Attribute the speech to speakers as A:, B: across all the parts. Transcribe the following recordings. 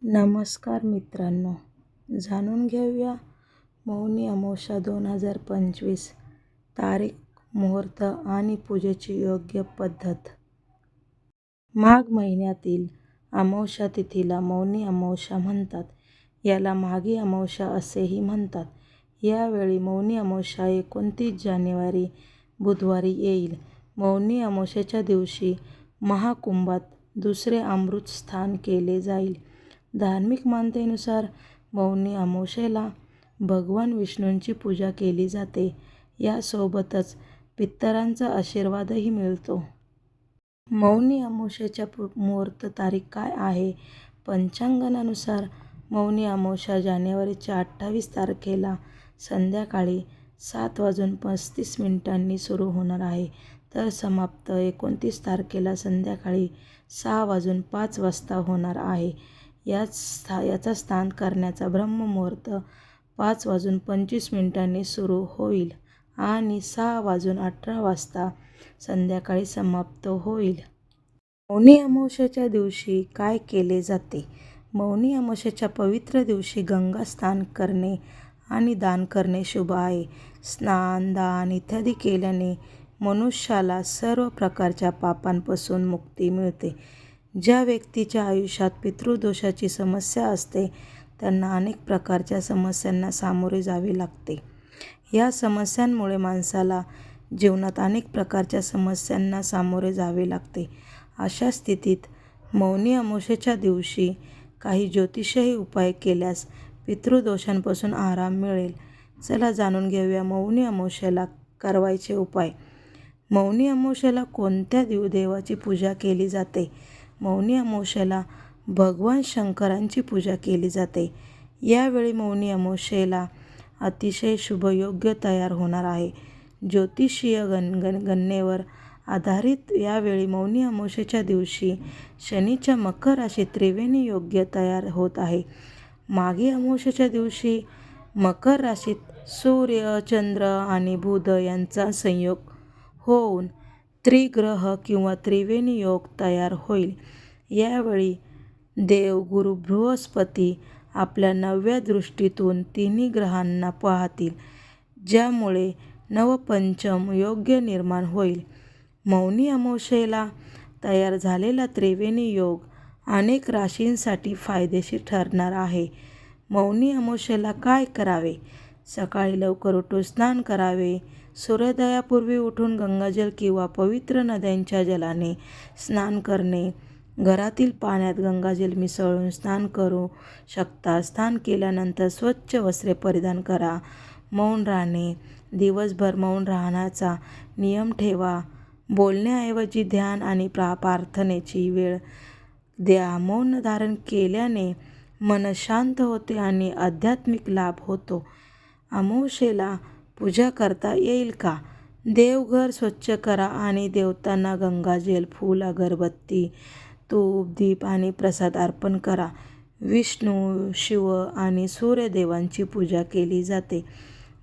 A: नमस्कार मित्रांनो, जाणून घेऊया मौनी अमावस्या 2025 तारीख, मुहूर्त आणि पूजेची योग्य पद्धत. माघ महिन्यातील अमावस्या तिथीला मौनी अमावस्या म्हणतात. याला माघी अमावस्या असेही म्हणतात. यावेळी मौनी अमावस्या 29 जानेवारी बुधवारी येईल. मौनी अमावस्येच्या दिवशी महाकुंभात दुसरे अमृत स्नान केले जाईल. धार्मिक मान्यतेनुसार मौनी अमावस्येला भगवान विष्णूंची पूजा केली जाते. यासोबतच पितरांचा आशीर्वादही मिळतो. मौनी अमावस्येच्या मुहूर्त तारीख काय आहे? पंचांगानुसार मौनी अमावस्या जानेवारीच्या 28 तारखेला संध्याकाळी 7:35 सुरू होणार आहे, तर समाप्त 29 तारखेला संध्याकाळी 6:05 होणार आहे. याचा स्नान करण्याचा ब्रह्ममुहूर्त 5:25 सुरू होईल आणि 6:18 संध्याकाळी समाप्त होईल. मौनी अमावस्येच्या दिवशी काय केले जाते? मौनी अमावस्येच्या पवित्र दिवशी गंगा स्नान करणे आणि दान करणे शुभ आहे. स्नान, दान इत्यादी केल्याने मनुष्याला सर्व प्रकारच्या पापांपासून मुक्ती मिळते. ज्या व्यक्तीच्या आयुष्यात पितृदोषाची समस्या असते त्यांना अनेक प्रकारच्या समस्यांना सामोरे जावे लागते. या समस्यांमुळे माणसाला जीवनात अनेक प्रकारच्या समस्यांना सामोरे जावे लागते. अशा स्थितीत मौनी अमावस्येच्या दिवशी काही ज्योतिषीय उपाय केल्यास पितृदोषांपासून आराम मिळेल. चला जाणून घेऊया मौनी अमावस्येला करावयाचे उपाय. मौनी अमावस्येला कोणत्या देवाची पूजा केली जाते? मौनी अमावस्येला भगवान शंकरांची पूजा केली जाते. यावेळी मौनी अमावस्येला अतिशय शुभ योग तयार होणार आहे. ज्योतिषीय गणनेवर आधारित यावेळी मौनी अमावस्येच्या दिवशी शनीच्या मकर राशीत त्रिवेणी योग तयार होत आहे. माघी अमावस्येच्या दिवशी मकर राशीत सूर्य, चंद्र आणि बुध यांचा संयोग होऊन त्रिग्रह किंवा त्रिवेणी योग तयार होईल. यावेळी देवगुरु बृहस्पती आपल्या 9व्या दृष्टीतून तिन्ही ग्रहांना पाहतील, ज्यामुळे नवपंचम योग निर्माण होईल. मौनी अमावस्येला तयार झालेला त्रिवेणी योग अनेक राशींसाठी फायदेशीर ठरणार आहे. मौनी अमावस्येला काय करावे? सकाळी लवकर उठून स्नान करावे. सूर्योदयापूर्वी उठून गंगाजल किंवा पवित्र नद्यांच्या जलाने स्नान करणे. घरातील पाण्यात गंगाजल मिसळून स्नान करू शकता. स्नान केल्यानंतर स्वच्छ वस्त्रे परिधान करा. मौन राहणे. दिवसभर मौन राहण्याचा नियम ठेवा. बोलण्याऐवजी ध्यान आणि प्रार्थनेची वेळ द्या. मौन धारण केल्याने मन शांत होते आणि आध्यात्मिक लाभ होतो. अमावस्येला पूजा करता येईल का? देवघर स्वच्छ करा आणि देवतांना गंगाजल, फूल, अगरबत्ती, तूप, दीप आणि प्रसाद अर्पण करा. विष्णू, शिव आणि सूर्यदेवांची पूजा केली जाते.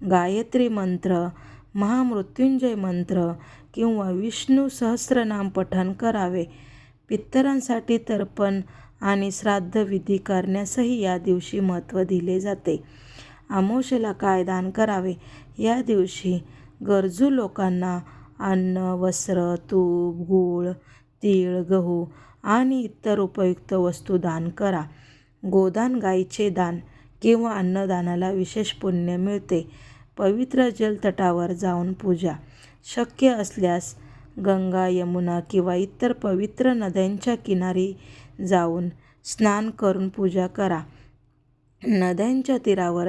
A: गायत्री मंत्र, महामृत्युंजय मंत्र किंवा विष्णू सहस्रनाम पठण करावे. पितरांसाठी तर्पण आणि श्राद्ध विधी करण्यासही या दिवशी महत्त्व दिले जाते. अमावस्येला काय दान करावे? या दिवशी गरजू लोकांना अन्न, वस्त्र, तूप, गूळ, तीळ, गहू आणि इतर उपयुक्त वस्तू दान करा. गोदान, गायीचे दान किंवा अन्नदानाला विशेष पुण्य मिळते. पवित्र जलतटावर जाऊन पूजा. शक्य असल्यास गंगा, यमुना किंवा इतर पवित्र नद्यांच्या किनारी जाऊन स्नान करून पूजा करा. नद्यांच्या तीरावर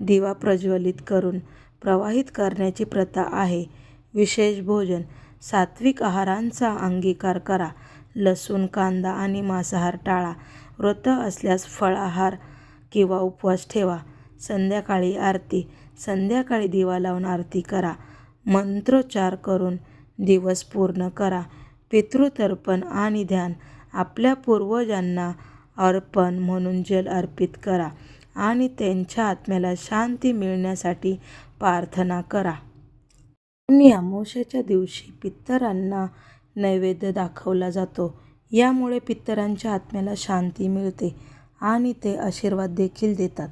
A: दिवा प्रज्वलित करून प्रवाहित करण्याची प्रथा आहे. विशेष भोजन. सात्विक आहारांचा अंगीकार करा. लसूण, कांदा आणि मांसाहार टाळा. व्रत असल्यास फळाहार किंवा उपवास ठेवा. संध्याकाळी आरती. संध्याकाळी दिवा लावून आरती करा. मंत्रोच्चार करून दिवस पूर्ण करा. पितृतर्पण आणि ध्यान. आपल्या पूर्वजांना अर्पण म्हणून जल अर्पित करा आणि त्यांच्या आत्म्याला शांती मिळण्यासाठी प्रार्थना करा. मौनी अमावस्येच्या दिवशी पितरांना नैवेद्य दाखवला जातो. यामुळे पितरांच्या आत्म्याला शांती मिळते आणि ते आशीर्वाद देखील देतात.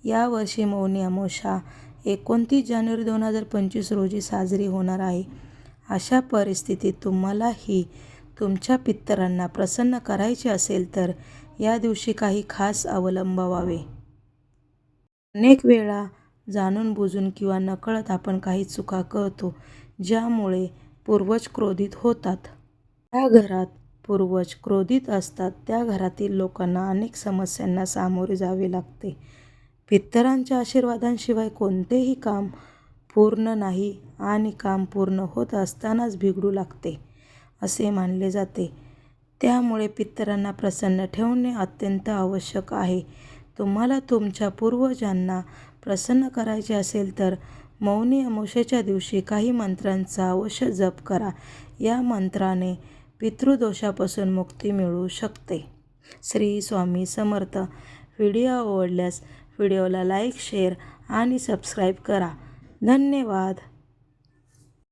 A: यावर्षी मौनी अमावस्या 29 जानेवारी 2025 रोजी साजरी होणार आहे. अशा परिस्थितीत तुम्हालाही तुमच्या पितरांना प्रसन्न करायचे असेल तर या दिवशी काही खास अवलंबावे. अनेक वेळा जाणून बुजून किंवा नकळत आपण काही चुका करतो ज्यामुळे पूर्वज क्रोधित होतात. ज्या घरात पूर्वज क्रोधित असतात त्या घरातील लोकांना अनेक समस्यांना सामोरे जावे लागते. पितरांच्या आशीर्वादांशिवाय कोणतेही काम पूर्ण नाही आणि काम पूर्ण होत असतानाच बिघडू लागते असे मानले जाते. त्यामुळे पितरांना प्रसन्न ठेवणे अत्यंत आवश्यक आहे. तुम्हाला तुमच्या पूर्वजांना प्रसन्न करायचे असेल तर मौनी अमावस्येच्या दिवशी काही मंत्रांचा अवश्य जप करा. या मंत्राने पितृदोषापासून मुक्ती मिळू शकते. श्री स्वामी समर्थ. व्हिडिओ आवडल्यास व्हिडिओला लाईक, शेअर आणि सबस्क्राईब करा. धन्यवाद.